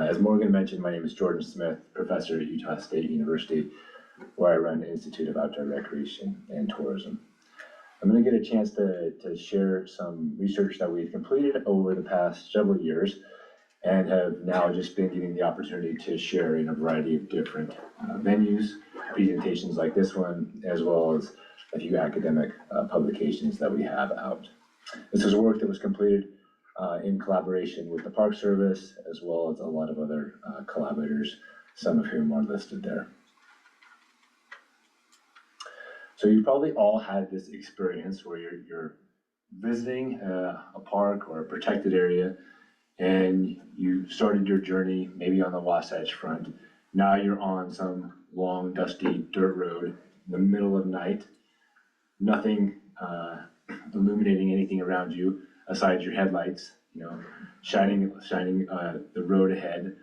As Morgan mentioned, my name is Jordan Smith, professor at Utah State University, where I run the Institute of Outdoor Recreation and Tourism. I'm going to get a chance to share some research that we've completed over the past several years and have now just been getting the opportunity to share in a variety of different venues, presentations like this one, as well as a few academic publications that we have out. This is work that was completed in collaboration with the Park Service, as well as a lot of other collaborators, some of whom are listed there. So you probably all had this experience where you're visiting a park or a protected area, and you started your journey maybe on the Wasatch Front. Now you're on some long, dusty dirt road in the middle of night, nothing illuminating anything around you aside your headlights, shining the road ahead,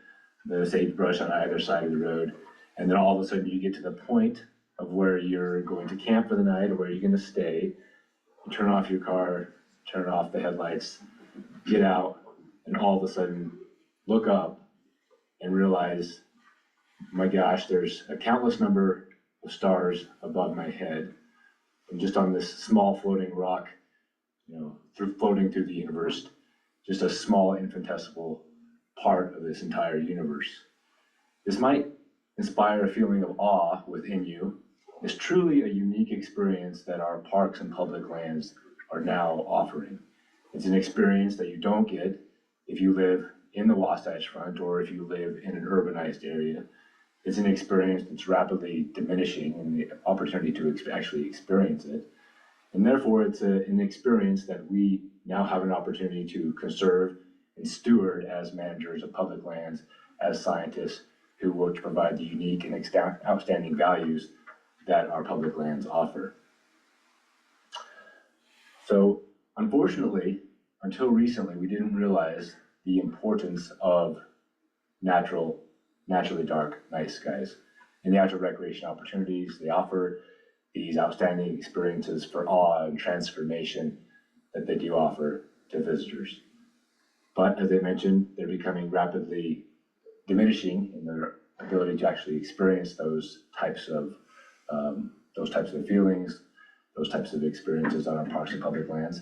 the sagebrush on either side of the road, and then all of a sudden you get to the point of where you're going to camp for the night or where you're going to stay. You turn off your car, turn off the headlights, get out, and all of a sudden look up and realize, my gosh, there's a countless number of stars above my head. I'm just on this small floating rock, floating through the universe, just a small infinitesimal part of this entire universe. This might inspire a feeling of awe within you. It's truly a unique experience that our parks and public lands are now offering. It's an experience that you don't get if you live in the Wasatch Front or if you live in an urbanized area. It's an experience that's rapidly diminishing in the opportunity to actually experience it. And therefore, it's an experience that we now have an opportunity to conserve and steward as managers of public lands, as scientists who work to provide the unique and outstanding values that our public lands offer. So, unfortunately, until recently, we didn't realize the importance of naturally dark night skies and the outdoor recreation opportunities they offer, these outstanding experiences for awe and transformation that they do offer to visitors. But as I mentioned, they're becoming rapidly diminishing in their ability to actually experience those types of feelings, those types of experiences on our parks and public lands.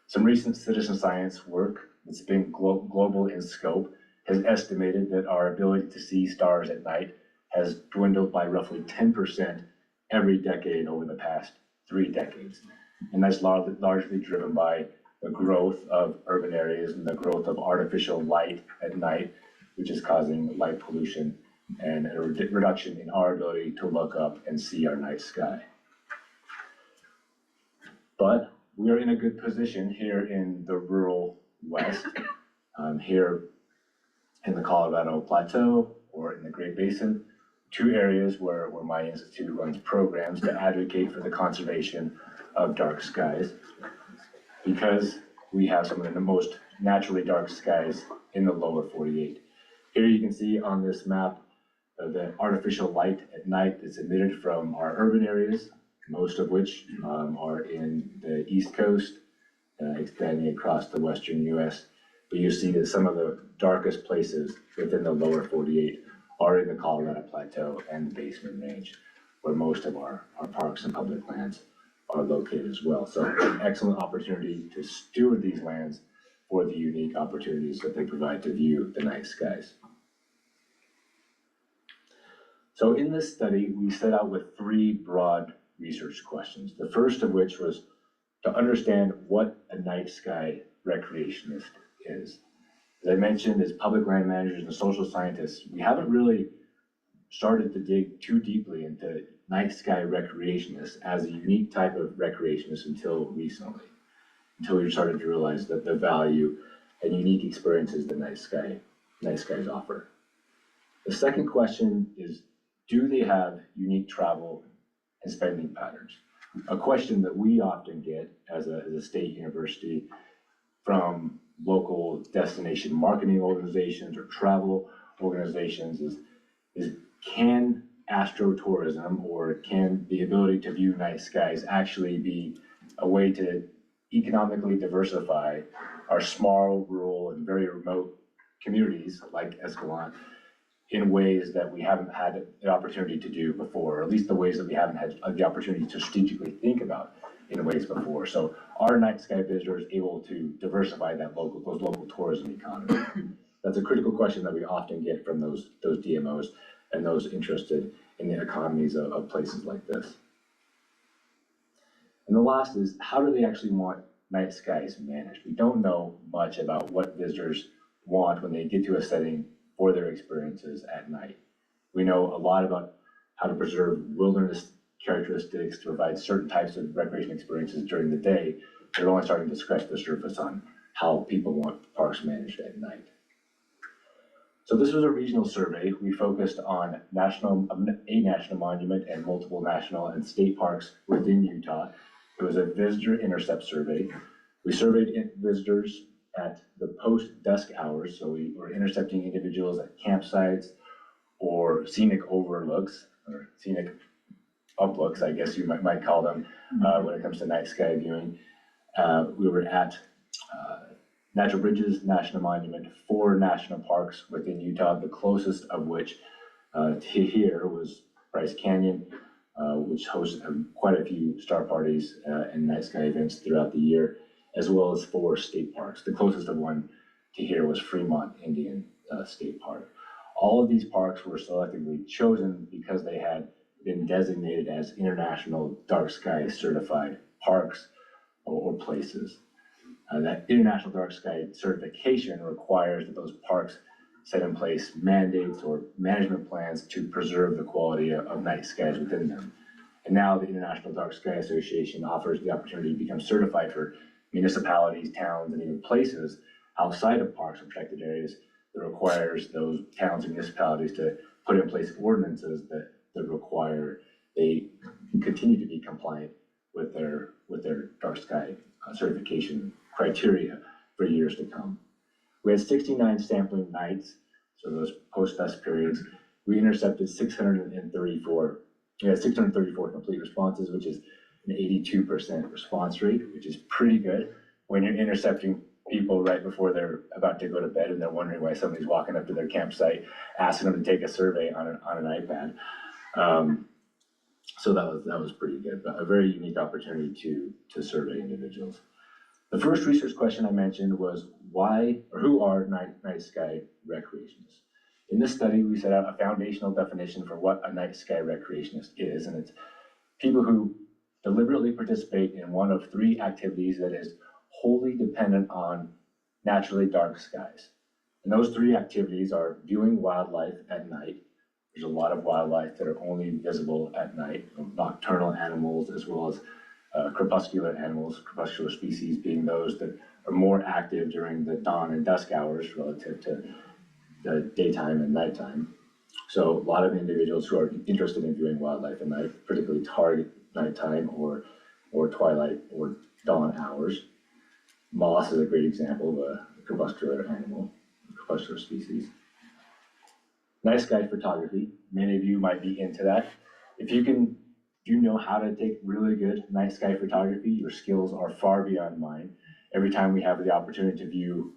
Some recent citizen science work that's been global in scope has estimated that our ability to see stars at night has dwindled by roughly 10% every decade over the past 3 decades. And that's largely driven by the growth of urban areas and the growth of artificial light at night, which is causing light pollution and a reduction in our ability to look up and see our night sky. But we are in a good position here in the rural West, here in the Colorado Plateau or in the Great Basin, 2 areas where my institute runs programs to advocate for the conservation of dark skies, because we have some of the most naturally dark skies in the lower 48. Here you can see on this map the artificial light at night that's emitted from our urban areas, most of which are in the East Coast, extending across the western US. But you see that some of the darkest places within the lower 48 are in the Colorado Plateau and the Basement Range, where most of our parks and public lands are located as well. So an excellent opportunity to steward these lands for the unique opportunities that they provide to view the night skies. So in this study, we set out with 3 broad research questions. The first of which was to understand what a night sky recreationist is. As I mentioned, as public land managers and social scientists, we haven't really started to dig too deeply into night sky recreationists as a unique type of recreationist until recently, until we started to realize that the value and unique experiences that night skies offer. The second question is, do they have unique travel and spending patterns? A question that we often get as a state university from local destination marketing organizations or travel organizations is can astrotourism, or can the ability to view night skies actually be a way to economically diversify our small, rural, and very remote communities like Escalon in ways that we haven't had the opportunity to do before, or at least the ways that we haven't had the opportunity to strategically think about in ways before. So our night sky visitor is able to diversify those local tourism economy. That's a critical question that we often get from those DMOs and those interested in the economies of places like this. And the last is, how do they actually want night skies managed? We don't know much about what visitors want when they get to a setting for their experiences at night. We know a lot about how to preserve wilderness characteristics to provide certain types of recreation experiences during the day. They're only starting to scratch the surface on how people want parks managed at night. So this was a regional survey. We focused on a national monument and multiple national and state parks within Utah. It was a visitor intercept survey. We surveyed visitors at the post-dusk hours, so we were intercepting individuals at campsites or scenic overlooks, or scenic uplooks, I guess you might call them, when it comes to night sky viewing. We were at Natural Bridges National Monument, 4 national parks within Utah, the closest of which to here was Bryce Canyon, which hosts quite a few star parties and night sky events throughout the year, as well as 4 state parks. The closest of one to here was Fremont Indian State Park. All of these parks were selectively chosen because they had been designated as international dark sky certified parks or places. That international dark sky certification requires that those parks set in place mandates or management plans to preserve the quality of night skies within them. And now the International Dark Sky Association offers the opportunity to become certified for municipalities, towns, and even places outside of parks or protected areas that requires those towns and municipalities to put in place ordinances that require they continue to be compliant with their dark sky certification criteria for years to come. We had 69 sampling nights, so those post-dusk periods. We intercepted 634 complete responses, which is an 82% response rate, which is pretty good when you're intercepting people right before they're about to go to bed and they're wondering why somebody's walking up to their campsite asking them to take a survey on an iPad. So that was pretty good, but a very unique opportunity to survey individuals. The first research question I mentioned was why or who are night sky recreationists? In this study, we set out a foundational definition for what a night sky recreationist is, and it's people who deliberately participate in one of 3 activities that is wholly dependent on naturally dark skies. And those 3 activities are viewing wildlife at night. There's a lot of wildlife that are only visible at night, nocturnal animals as well as crepuscular animals, crepuscular species being those that are more active during the dawn and dusk hours relative to the daytime and nighttime. So a lot of individuals who are interested in viewing wildlife at night, particularly target nighttime or twilight or dawn hours. Moss is a great example of a crepuscular animal, crepuscular species. Night sky photography, many of you might be into that. If you know how to take really good night sky photography, your skills are far beyond mine. Every time we have the opportunity to view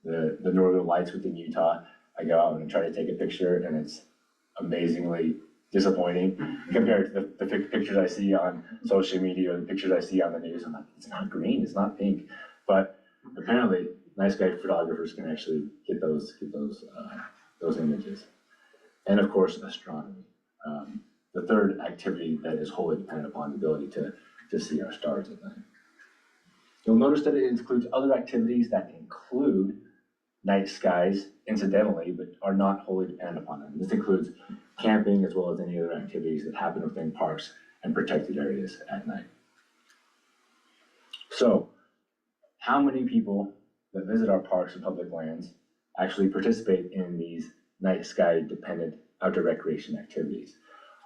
the northern lights within Utah, I go out and try to take a picture, and it's amazingly disappointing compared to the pictures I see on social media or the pictures I see on the news. I'm like, it's not green, it's not pink. But apparently, night sky photographers can actually get those images. And of course, astronomy. The third activity that is wholly dependent upon the ability to see our stars at night. You'll notice that it includes other activities that include night skies incidentally, but are not wholly dependent upon them. This includes camping as well as any other activities that happen within parks and protected areas at night. So, how many people that visit our parks and public lands actually participate in these night sky dependent outdoor recreation activities?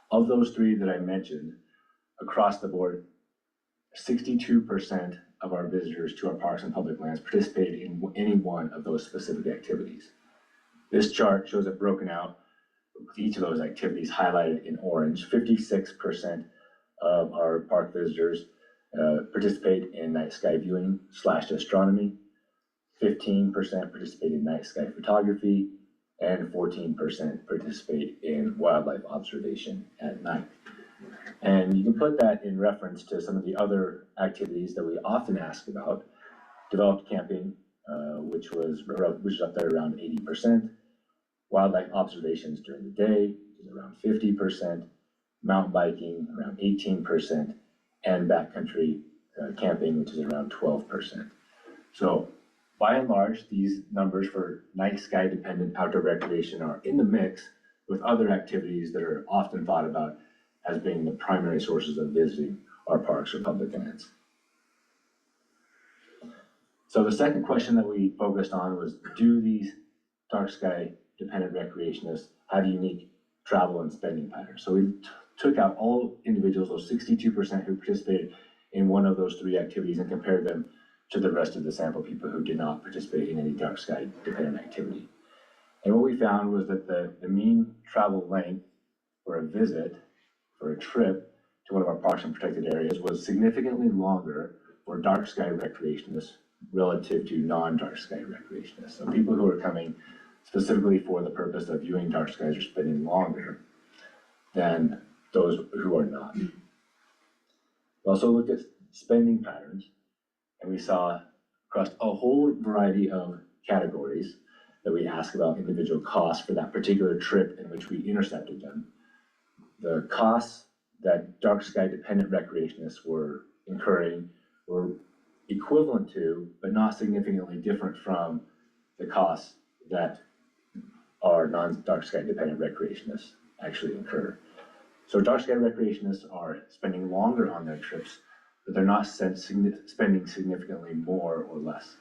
Of those 3 that I mentioned, across the board, 62% of our visitors to our parks and public lands participated in any one of those specific activities. This chart shows it broken out with each of those activities highlighted in orange. 56% of our park visitors participate in night sky viewing / astronomy. 15% participate in night sky photography, and 14% participate in wildlife observation at night. And you can put that in reference to some of the other activities that we often ask about. Developed camping, which was up there around 80%. Wildlife observations during the day is around 50%. Mountain biking around 18%, and backcountry camping, which is around 12%. So by and large, these numbers for night sky dependent outdoor recreation are in the mix with other activities that are often thought about as being the primary sources of visiting our parks or public lands. So the second question that we focused on was, do these dark sky dependent recreationists have unique travel and spending patterns? So we took out all individuals, those 62% who participated in one of those three activities, and compared them to the rest of the sample people who did not participate in any dark sky dependent activity. And what we found was that the mean travel length for a visit, for a trip to one of our parks and protected areas, was significantly longer for dark sky recreationists relative to non-dark sky recreationists. So people who are coming specifically for the purpose of viewing dark skies are spending longer than those who are not. We also looked at spending patterns, and we saw across a whole variety of categories that we asked about individual costs for that particular trip in which we intercepted them. The costs that dark sky dependent recreationists were incurring were equivalent to, but not significantly different from, the costs that our non-dark sky dependent recreationists actually incur. So dark sky recreationists are spending longer on their trips, but they're not spending significantly more or less.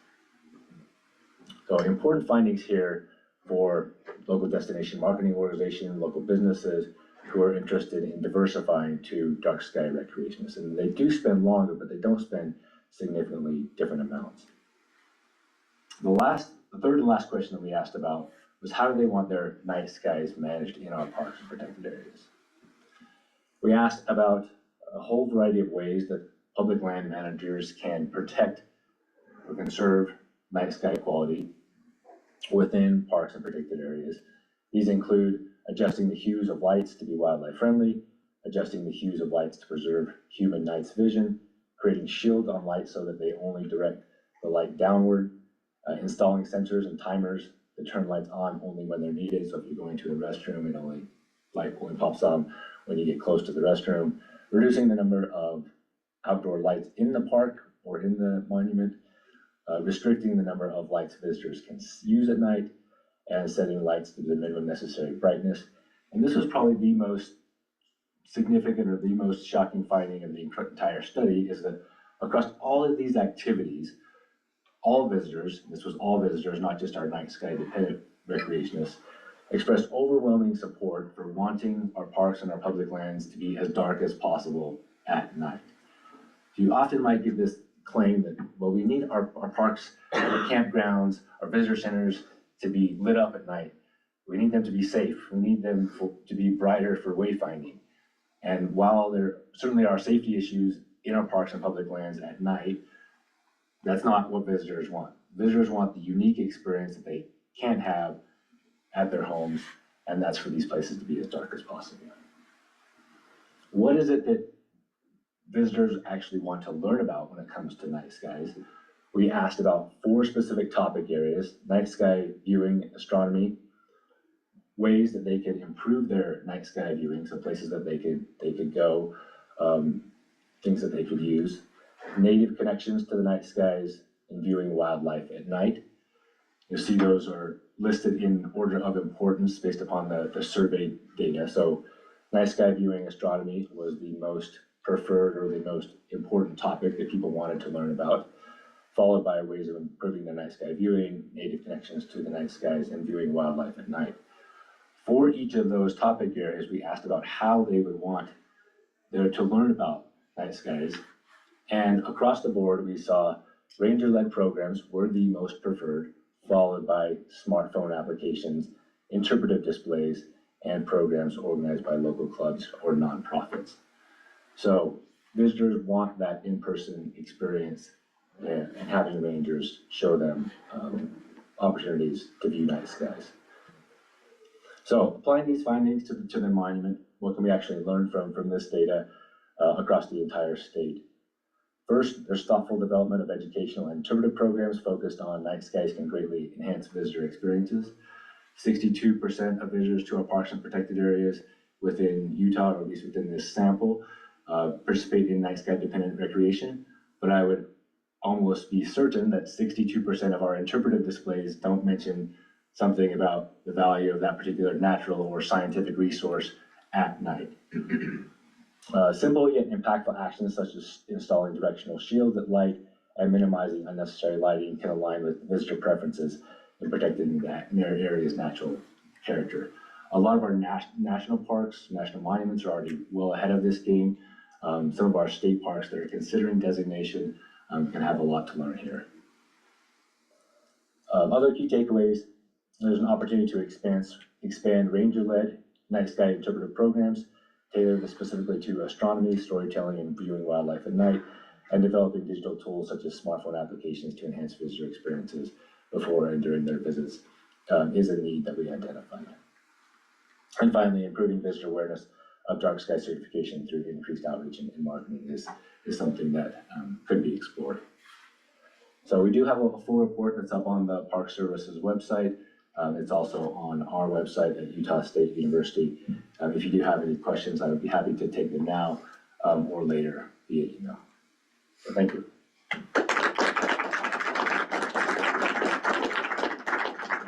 So important findings here for local destination marketing organizations, local businesses who are interested in diversifying to dark sky recreationists. And they do spend longer, but they don't spend significantly different amounts. The third and last question that we asked about was, how do they want their night skies managed in our parks and protected areas? We asked about a whole variety of ways that public land managers can protect or conserve night sky quality within parks and protected areas. These include adjusting the hues of lights to be wildlife friendly, adjusting the hues of lights to preserve human night's vision, creating shields on lights so that they only direct the light downward, installing sensors and timers that turn lights on only when they're needed. So if you're going to the restroom, light only pops on when you get close to the restroom, reducing the number of outdoor lights in the park or in the monument, restricting the number of lights visitors can use at night, and setting lights to the minimum necessary brightness. And this was probably the most significant or the most shocking finding of the entire study, is that across all of these activities, all visitors, this was all visitors, not just our night sky dependent recreationists, expressed overwhelming support for wanting our parks and our public lands to be as dark as possible at night. So you often might get this claim that, well, we need our parks, our campgrounds, our visitor centers to be lit up at night. We need them to be safe. We need them to be brighter for wayfinding. And while there certainly are safety issues in our parks and public lands at night, that's not what visitors want. Visitors want the unique experience that they can't have at their homes, and that's for these places to be as dark as possible. What is it that visitors actually want to learn about when it comes to night skies? We asked about 4 specific topic areas: night sky viewing, astronomy, ways that they could improve their night sky viewing, so places that they could go, things that they could use, native connections to the night skies, and viewing wildlife at night. You'll see those are listed in order of importance based upon the survey data. So night sky viewing, astronomy was the most preferred or the most important topic that people wanted to learn about, followed by ways of improving their night sky viewing, native connections to the night skies, and viewing wildlife at night. For each of those topic areas, we asked about how they would want to learn about night skies. And across the board, we saw ranger-led programs were the most preferred, followed by smartphone applications, interpretive displays, and programs organized by local clubs or nonprofits. So visitors want that in-person experience and having rangers show them opportunities to view night skies. So applying these findings to the monument, what can we actually learn from this data across the entire state? First, there's thoughtful development of educational and interpretive programs focused on night skies can greatly enhance visitor experiences. 62% of visitors to our parks and protected areas within Utah, or at least within this sample, participate in night sky dependent recreation. But I would almost be certain that 62% of our interpretive displays don't mention something about the value of that particular natural or scientific resource at night. Simple yet impactful actions such as installing directional shields at light and minimizing unnecessary lighting can align with visitor preferences in protecting that area's natural character. A lot of our national parks, national monuments are already well ahead of this game. Some of our state parks that are considering designation can have a lot to learn here. Other key takeaways: there's an opportunity to expand ranger-led night sky interpretive programs tailored specifically to astronomy, storytelling, and viewing wildlife at night, and developing digital tools such as smartphone applications to enhance visitor experiences before and during their visits is a need that we identified. And finally, improving visitor awareness of dark sky certification through increased outreach and marketing is something that could be explored. So we do have a full report that's up on the Park Service's website. It's also on our website at Utah State University. If you do have any questions, I would be happy to take them now or later via email. So thank you.